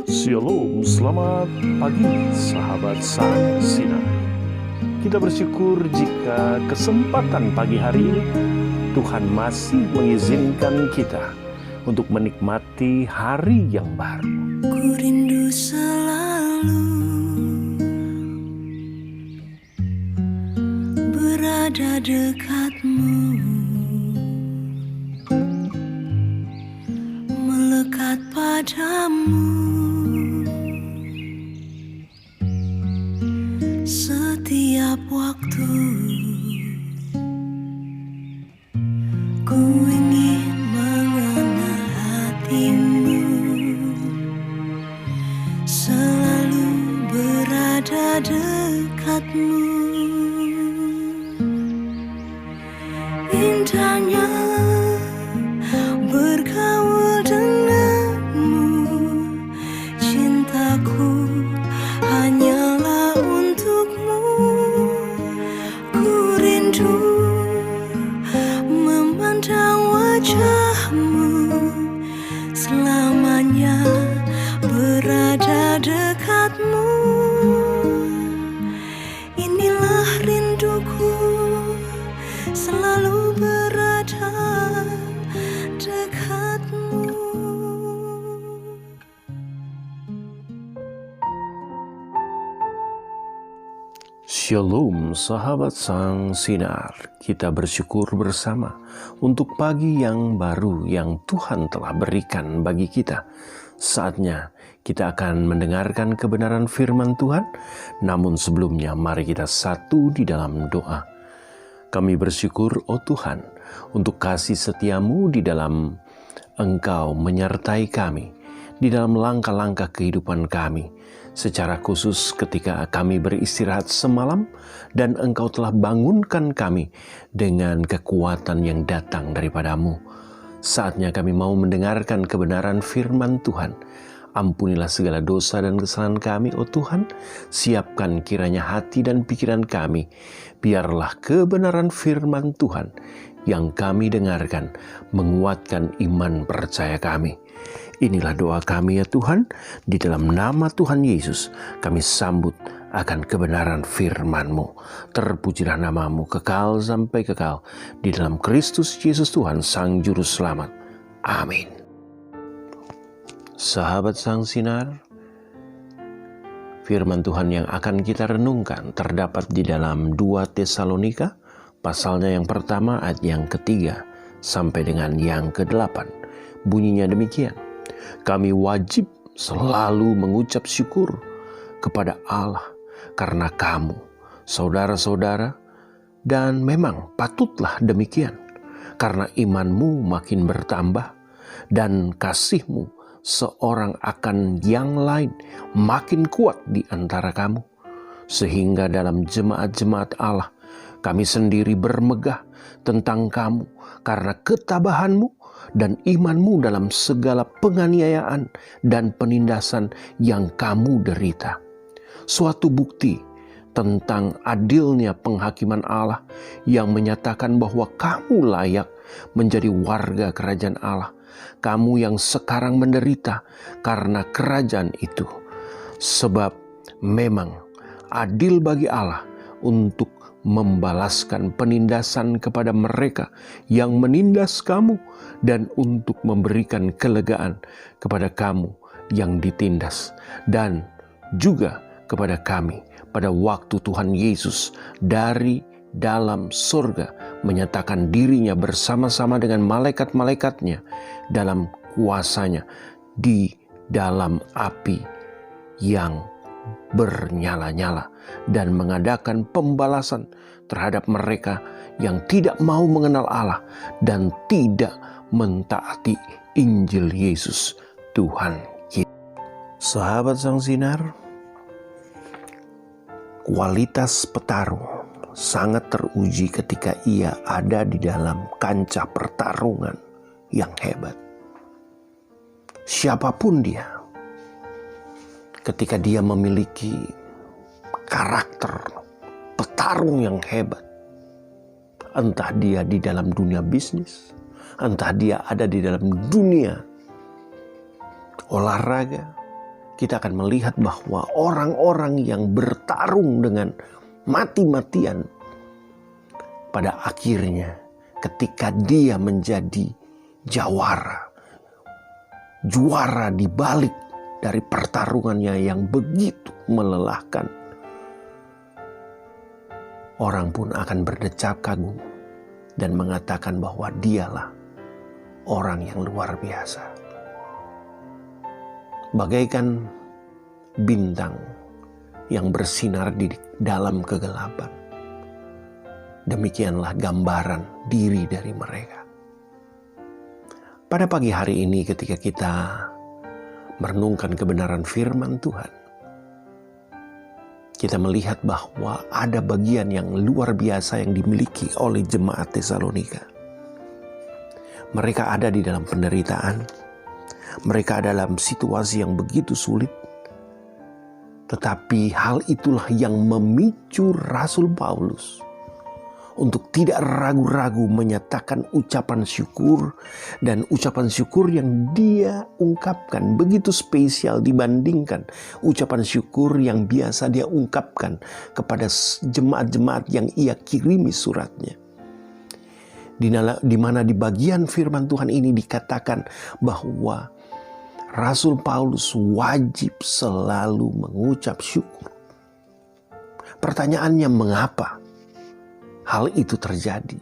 Shalom, selamat pagi sahabat Sang Sinar. Kita bersyukur jika kesempatan pagi hari ini Tuhan masih mengizinkan kita untuk menikmati hari yang baru. Ku rindu selalu berada dekatmu, melekat padamu setiap waktu. Ku ingin mengenal hatimu, selalu berada dekatmu. Indahnya bergaul denganmu, cintaku hanyalah untukmu. Ku rindu memandang wajahmu, selamanya berada dekatmu. Inilah rinduku, selalu berada dekatmu. Shalom sahabat Sang Sinar, kita bersyukur bersama untuk pagi yang baru yang Tuhan telah berikan bagi kita. Saatnya kita akan mendengarkan kebenaran firman Tuhan, namun sebelumnya mari kita satu di dalam doa. Kami bersyukur, oh Tuhan, untuk kasih setiamu di dalam Engkau menyertai kami, di dalam langkah-langkah kehidupan kami. Secara khusus ketika kami beristirahat semalam dan Engkau telah bangunkan kami dengan kekuatan yang datang daripadamu. Saatnya kami mau mendengarkan kebenaran firman Tuhan. Ampunilah segala dosa dan kesalahan kami, oh Tuhan. Siapkan kiranya hati dan pikiran kami. Biarlah kebenaran firman Tuhan yang kami dengarkan menguatkan iman percaya kami. Inilah doa kami ya Tuhan, di dalam nama Tuhan Yesus kami sambut akan kebenaran firman-Mu. Terpujilah nama-Mu kekal sampai kekal, di dalam Kristus Yesus Tuhan Sang Juru Selamat. Amin. Sahabat Sang Sinar, firman Tuhan yang akan kita renungkan terdapat di dalam 2 Tesalonika, pasalnya yang pertama ayat yang ketiga sampai dengan yang ke-8. Bunyinya demikian. Kami wajib selalu mengucap syukur kepada Allah karena kamu, saudara-saudara, dan memang patutlah demikian, karena imanmu makin bertambah dan kasihmu seorang akan yang lain makin kuat di antara kamu, sehingga dalam jemaat-jemaat Allah kami sendiri bermegah tentang kamu karena ketabahanmu dan imanmu dalam segala penganiayaan dan penindasan yang kamu derita. Suatu bukti tentang adilnya penghakiman Allah yang menyatakan bahwa kamu layak menjadi warga kerajaan Allah. Kamu yang sekarang menderita karena kerajaan itu. Sebab memang adil bagi Allah untuk membalaskan penindasan kepada mereka yang menindas kamu dan untuk memberikan kelegaan kepada kamu yang ditindas dan juga kepada kami pada waktu Tuhan Yesus dari dalam surga menyatakan dirinya bersama-sama dengan malaikat-malaikatnya dalam kuasanya di dalam api yang bernyala-nyala dan mengadakan pembalasan terhadap mereka yang tidak mau mengenal Allah dan tidak mentaati Injil Yesus Tuhan kita. Sahabat Sang Sinar, kualitas petarung sangat teruji ketika ia ada di dalam kancah pertarungan yang hebat. Siapapun dia, ketika dia memiliki karakter petarung yang hebat, entah dia di dalam dunia bisnis, entah dia ada di dalam dunia olahraga, kita akan melihat bahwa orang-orang yang bertarung dengan mati-matian, pada akhirnya ketika dia menjadi juara di balik dari pertarungannya yang begitu melelahkan, orang pun akan berdecak kagum dan mengatakan bahwa dialah orang yang luar biasa. Bagaikan bintang yang bersinar di dalam kegelapan, demikianlah gambaran diri dari mereka. Pada pagi hari ini ketika kita merenungkan kebenaran firman Tuhan, kita melihat bahwa ada bagian yang luar biasa yang dimiliki oleh jemaat Tesalonika. Mereka ada di dalam penderitaan, mereka ada dalam situasi yang begitu sulit, tetapi hal itulah yang memicu Rasul Paulus untuk tidak ragu-ragu menyatakan ucapan syukur, dan ucapan syukur yang dia ungkapkan begitu spesial dibandingkan ucapan syukur yang biasa dia ungkapkan kepada jemaat-jemaat yang ia kirimi suratnya. Di mana di bagian firman Tuhan ini dikatakan bahwa Rasul Paulus wajib selalu mengucap syukur. Pertanyaannya, mengapa hal itu terjadi?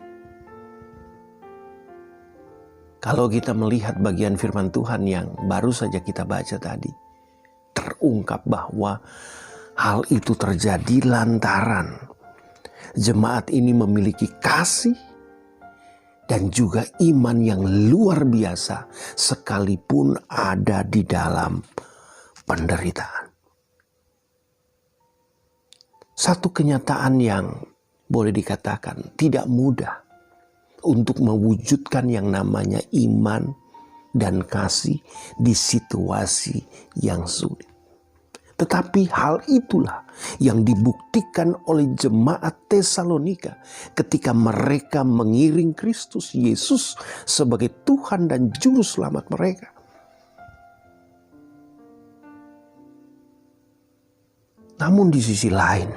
Kalau kita melihat bagian firman Tuhan yang baru saja kita baca tadi, terungkap bahwa hal itu terjadi lantaran jemaat ini memiliki kasih dan juga iman yang luar biasa sekalipun ada di dalam penderitaan. Satu kenyataan yang boleh dikatakan tidak mudah untuk mewujudkan yang namanya iman dan kasih di situasi yang sulit. Tetapi hal itulah yang dibuktikan oleh jemaat Tesalonika ketika mereka mengiring Kristus Yesus sebagai Tuhan dan Juru Selamat mereka. Namun di sisi lain,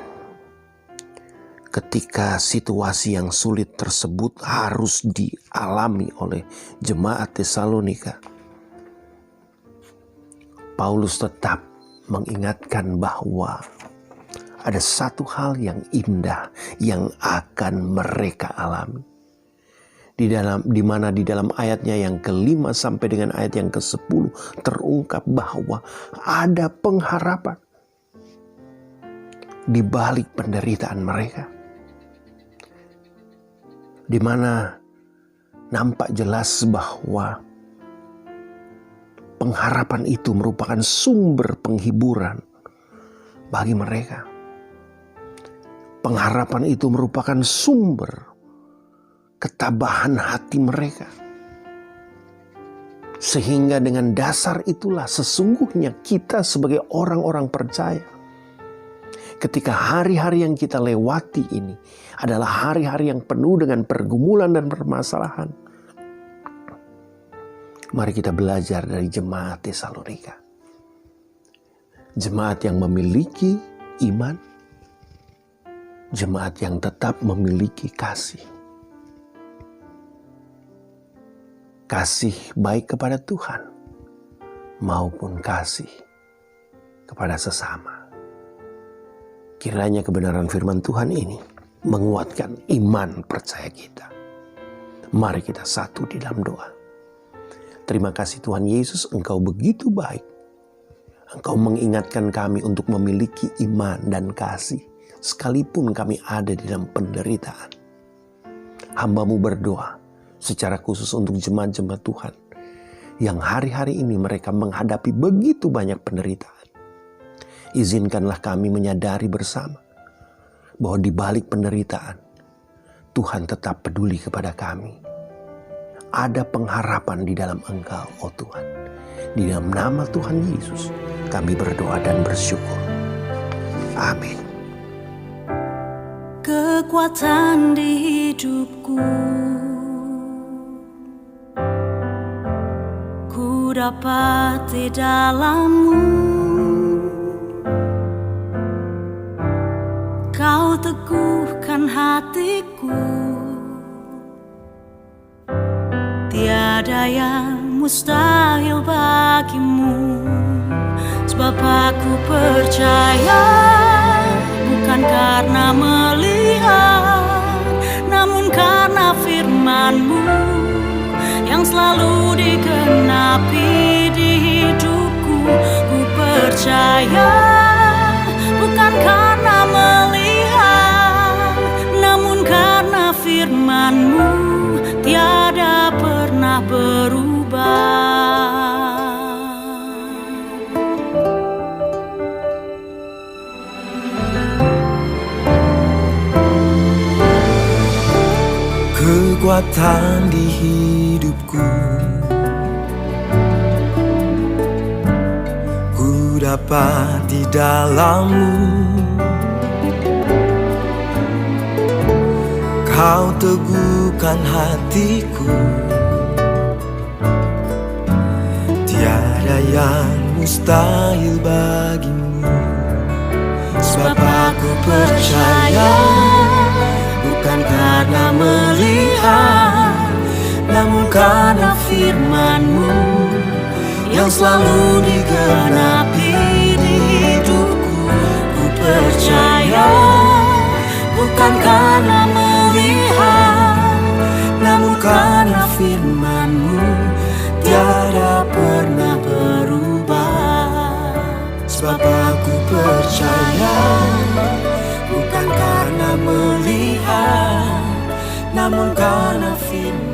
ketika situasi yang sulit tersebut harus dialami oleh jemaat Tesalonika, Paulus tetap mengingatkan bahwa ada satu hal yang indah yang akan mereka alami. Di mana di dalam ayatnya yang ke-5 sampai dengan ayat yang ke-10 terungkap bahwa ada pengharapan di balik penderitaan mereka. Di mana nampak jelas bahwa pengharapan itu merupakan sumber penghiburan bagi mereka. Pengharapan itu merupakan sumber ketabahan hati mereka. Sehingga dengan dasar itulah sesungguhnya kita sebagai orang-orang percaya, ketika hari-hari yang kita lewati ini adalah hari-hari yang penuh dengan pergumulan dan permasalahan, mari kita belajar dari jemaat Tesalonika. Jemaat yang memiliki iman, jemaat yang tetap memiliki kasih. Kasih baik kepada Tuhan maupun kasih kepada sesama. Kiranya kebenaran firman Tuhan ini menguatkan iman percaya kita. Mari kita satu di dalam doa. Terima kasih Tuhan Yesus, Engkau begitu baik. Engkau mengingatkan kami untuk memiliki iman dan kasih sekalipun kami ada di dalam penderitaan. Hamba-Mu berdoa secara khusus untuk jemaat-jemaat Tuhan yang hari-hari ini mereka menghadapi begitu banyak penderitaan. Izinkanlah kami menyadari bersama bahwa di balik penderitaan Tuhan tetap peduli kepada kami. Ada pengharapan di dalam Engkau, oh Tuhan. Di dalam nama Tuhan Yesus kami berdoa dan bersyukur. Amin. Kekuatan di hidupku, ku dapat di dalam-Mu. teguhkan hatiku. Tiada yang mustahil bagimu, sebab aku percaya, bukan karena melihat, namun karena firman-Mu yang selalu digenapi di hidupku. Ku percaya, bukan karena melihat, namun karena firman-Mu tiada pernah berubah. Kekuatan di hidupku, ku dapat di dalam-Mu. Kau teguhkan hatiku, tiada yang mustahil bagimu. Sebab aku percaya, bukan karena melihat, namun karena firman-Mu yang selalu digenapi di hidupku. Ku percaya, bukan karena melihat, namun karena firman-Mu tiada pernah berubah. Sebab aku percaya, bukan karena melihat, namun karena firman-Mu